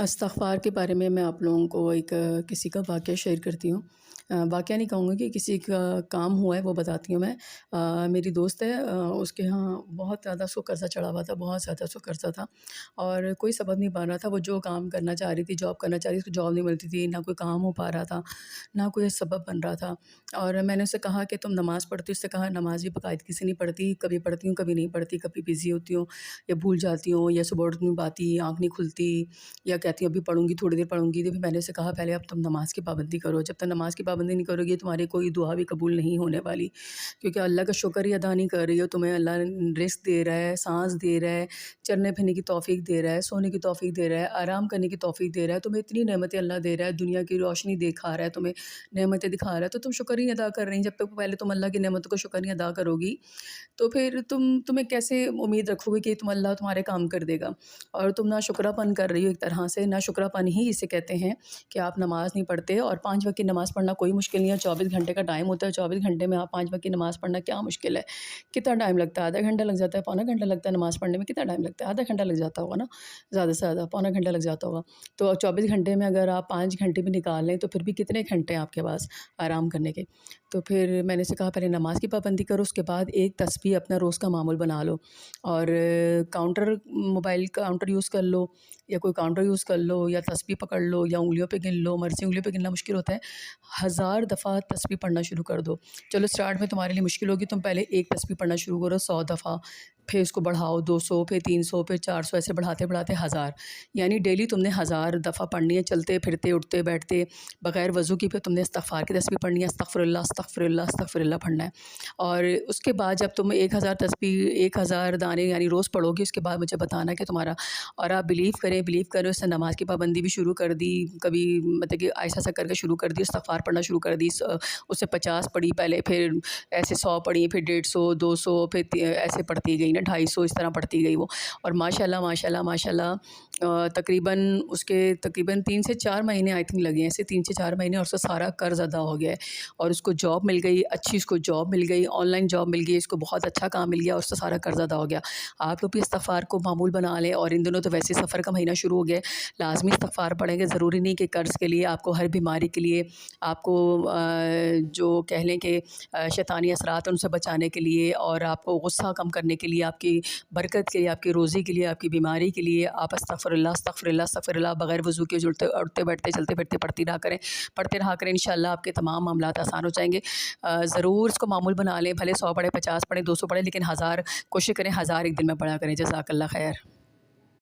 استغفار کے بارے میں آپ لوگوں کو ایک کسی کا واقعہ شیئر کرتی ہوں۔ واقعہ نہیں کہوں گی کہ کسی کا کام ہوا ہے وہ بتاتی ہوں میں۔ میری دوست ہے، اس کے ہاں بہت زیادہ اس کو قرضہ چڑھا ہوا تھا، بہت زیادہ اس کو قرضہ تھا اور کوئی سبب نہیں بن رہا تھا۔ وہ جو کام کرنا چاہ رہی تھی، جاب کرنا چاہ رہی تھی، اس کو جاب نہیں ملتی تھی، نہ کوئی کام ہو پا رہا تھا، نہ کوئی سبب بن رہا تھا۔ اور میں نے اسے کہا کہ تم نماز پڑھتی ہو؟ اس سے کہا نماز بھی باقاعدگی سے نہیں پڑھتی، کبھی پڑھتی ہوں کبھی نہیں پڑھتی، کبھی بزی ہوتی ہوں یا بھول جاتی ہوں یا صبح اٹھ نہیں پاتی، آنکھ نہیں کھلتی، یا کہتی ہوں ابھی پڑھوں گی، تھوڑی دیر پڑھوں گی۔ تو پھر میں نے اسے کہا پہلے اب تم نماز کی پابندی کرو، جب تک نماز کی پابندی نہیں کرو گی تمہاری کوئی دعا بھی قبول نہیں ہونے والی، کیونکہ اللہ کا شکر ہی ادا نہیں کر رہی ہو۔ تمہیں اللہ رزق دے رہا ہے، سانس دے رہا ہے، چلنے پھرنے کی توفیق دے رہا ہے، سونے کی توفیق دے رہا ہے، آرام کرنے کی توفیق دے رہا ہے، تمہیں اتنی نعمتیں اللہ دے رہا ہے، دنیا کی روشنی دکھا رہا ہے، تمہیں نعمتیں دکھا رہا ہے، تو تم شکر ہی ادا کر رہی ہیں۔ جب تک پہلے تم اللہ کی نعمتوں کو شکر نہیں ادا کرو گی تو پھر تمہیں کیسے امید رکھو گے کہ اللہ تمہارے کام کر دے گا؟ اور تم نہ شکرہ پن کر رہی ہو، ایک طرح سے نہ شکرہ پن ہی اسے کہتے ہیں کہ آپ نماز نہیں پڑھتے۔ اور 5 وقت کی نماز پڑھنا کوئی مشکل نہیں ہے، 24 گھنٹے کا ٹائم ہوتا ہے، 24 گھنٹے میں آپ 5 وقت کی نماز پڑھنا کیا مشکل ہے؟ کتنا ٹائم لگتا ہے؟ آدھا گھنٹہ لگ جاتا ہے، پونا گھنٹہ لگتا ہے نماز پڑھنے میں؟ کتنا ٹائم لگتا ہے؟ آدھا گھنٹہ لگ جاتا ہوگا نا، زیادہ سے زیادہ پونا گھنٹہ لگ جاتا ہوگا۔ تو 24 گھنٹے میں اگر آپ 5 گھنٹے بھی نکال لیں تو پھر بھی کتنے گھنٹے ہیں آپ کے پاس آرام کرنے کے؟ تو پھر میں نے اسے کہا پہلے نماز کی پابندی کرو، اس کے بعد ایک تسبیح اپنا روز کا معمول بنا لو، اور موبائل کاؤنٹر یوز کر لو، یا کوئی کاؤنٹر یوز کر لو، یا تسبیح پکڑ لو، یا انگلیوں پہ گن لو۔ مرضی انگلیوں پہ گننا مشکل ہوتا ہے، 1000 دفعہ تسبیح پڑھنا شروع کر دو۔ چلو اسٹارٹ میں تمہارے لیے مشکل ہوگی، تم پہلے ایک تسبیح پڑھنا شروع کرو 100 دفعہ، پھر اس کو بڑھاؤ 200، پھر 300، پھر 400، ایسے بڑھاتے بڑھاتے 1000، یعنی ڈیلی تم نے 1000 دفعہ پڑھنی ہے، چلتے پھرتے اٹھتے بیٹھتے بغیر وضو کی۔ پھر تم نے استغفار کی تسبیح پڑھنی ہے، استغفر اللہ استغفر اللہ استغفر اللہ پڑھنا ہے۔ اور اس کے بعد جب تم 1000 تسبیح 1000 دانے یعنی روز پڑھو گی، اس کے بعد مجھے بتانا کہ تمہارا، اور آپ بلیو کریں اس سے نماز کی پابندی بھی شروع کر دی، کبھی مطلب کہ ایسا کر کے شروع کر دی، استغفار پڑھنا شروع کر دی، اس سے 50 پڑھی پہلے، پھر ایسے 100 پڑھی، پھر 150 200، پھر ایسے پڑھتی گئی نا 250، اس طرح پڑھتی گئی وہ۔ اور ماشاءاللہ ماشاءاللہ ماشاءاللہ تقریباً اس کے تقریباً 3 سے 4 مہینے آئی تھنک لگے ہیں، ایسے 3 سے 4 مہینے، اور اس کا سارا قرض ادا ہو گیا ہے، اور اس کو جاب مل گئی اچھی، اس کو جاب مل گئی، آن لائن جاب مل گئی، اس کو بہت اچھا کام مل گیا، اور اس کا سارا قرض ادا ہو گیا۔ آپ لوگ بھی استغفار کو معمول بنا لیں، اور ان دنوں تو ویسے سفر کا مہینہ شروع ہو گیا، لازمی استغفار پڑھیں گے۔ ضروری نہیں کہ قرض کے لیے، آپ کو ہر بیماری کے لیے، آپ کو جو کہہ لیں کہ شیطانی اثرات ان سے بچانے کے لیے، اور آپ کو غصہ کم کرنے کے لیے، آپ کی برکت کے لیے، آپ کی روزی کے لیے، آپ کی بیماری کے لیے، آپ استغفر اللہ استغفر اللہ استغفر اللہ بغیر وضو کے اٹھتے بیٹھتے چلتے پھرتے پڑھتے رہا کریں، انشاءاللہ آپ کے تمام معاملات آسان ہو جائیں گے۔ ضرور اس کو معمول بنا لیں، بھلے 100 پڑھیں، 50 پڑھیں، 200 پڑھیں، لیکن 1000 کوشش کریں، 1000 ایک دن میں پڑھا کریں۔ جزاک اللہ خیر۔